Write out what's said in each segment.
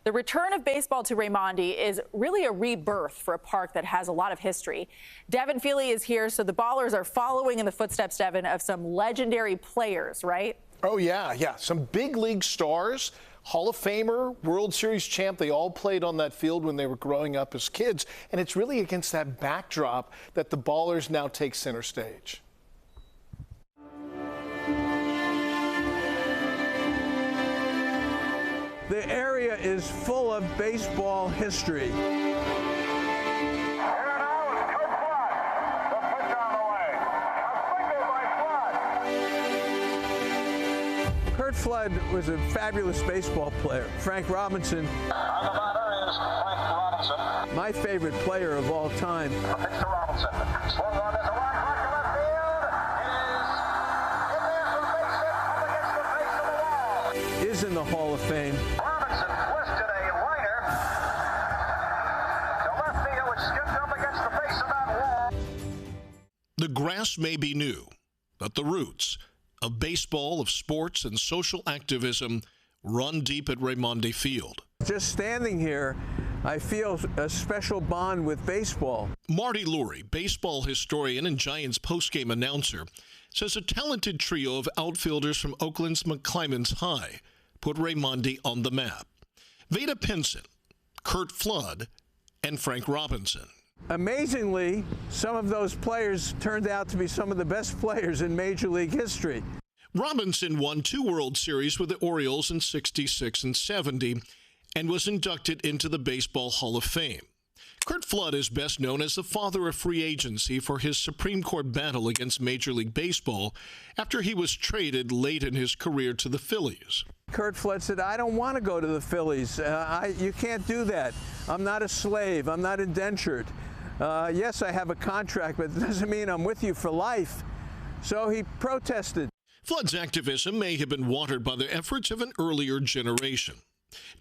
The return of baseball to Raimondi is really a rebirth for a park that has a lot of history. Devin Fehely is here, so the Ballers are following in the footsteps, Devin, of some legendary players, right? Oh, yeah. Some big league stars, Hall of Famer, World Series champ. They all played on that field when they were growing up as kids. And it's really against that backdrop that the Ballers now take center stage. The area is full of baseball history. Curt Flood was a fabulous baseball player. Frank Robinson. On the batter is Frank Robinson. My favorite player of all time. Pitch to Robinson. Swung on as a wide right to left field. It is in there for the base hit up against the face of the wall. Is in the Hall of Fame. Robinson twisted a liner to left field, which skipped up against the face of that wall. The grass may be new, but the roots of baseball, of sports, and social activism run deep at Raimondi Field. Just standing here, I feel a special bond with baseball. Marty Lurie, baseball historian and Giants postgame announcer, says a talented trio of outfielders from Oakland's McClymonds High put Raimondi on the map. Vada Pinson, Curt Flood, and Frank Robinson. Amazingly, some of those players turned out to be some of the best players in Major League history. Robinson won 2 World Series with the Orioles in '66 and '70 and was inducted into the Baseball Hall of Fame. Curt Flood is best known as the father of free agency for his Supreme Court battle against Major League Baseball after he was traded late in his career to the Phillies. Curt Flood said, I don't want to go to the Phillies. You can't do that. I'm not a slave. I'm not indentured. Yes, I have a contract, but it doesn't mean I'm with you for life. So he protested. Flood's activism may have been watered by the efforts of an earlier generation.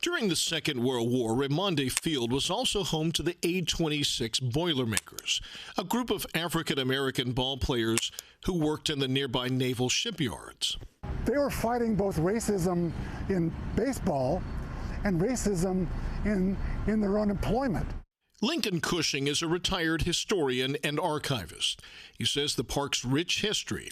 During the Second World War, Raimondi Field was also home to the A-26 Boilermakers, a group of African-American ball players who worked in the nearby naval shipyards. They were fighting both racism in baseball and racism in their own employment. Lincoln Cushing is a retired historian and archivist. He says the park's rich history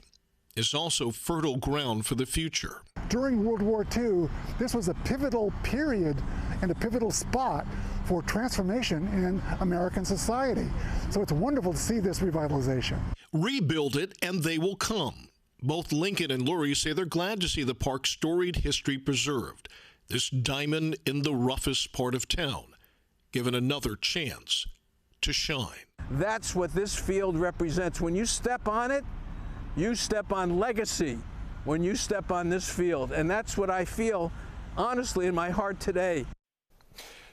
is also fertile ground for the future. During World War II, this was a pivotal period and a pivotal spot for transformation in American society. So it's wonderful to see this revitalization. Rebuild it and they will come. Both Lincoln and Lurie say they're glad to see the park's storied history preserved, this diamond in the roughest part of town, given another chance to shine. That's what this field represents. When you step on it, you step on legacy when you step on this field. And that's what I feel, honestly, in my heart today.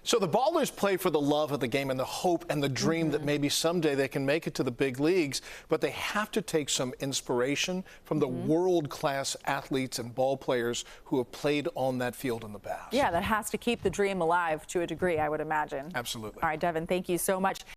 So the Ballers play for the love of the game and the hope and the dream that maybe someday they can make it to the big leagues, but they have to take some inspiration from the world-class athletes and ball players who have played on that field in the past. Yeah, that has to keep the dream alive to a degree, I would imagine. Absolutely. All right, Devin, thank you so much.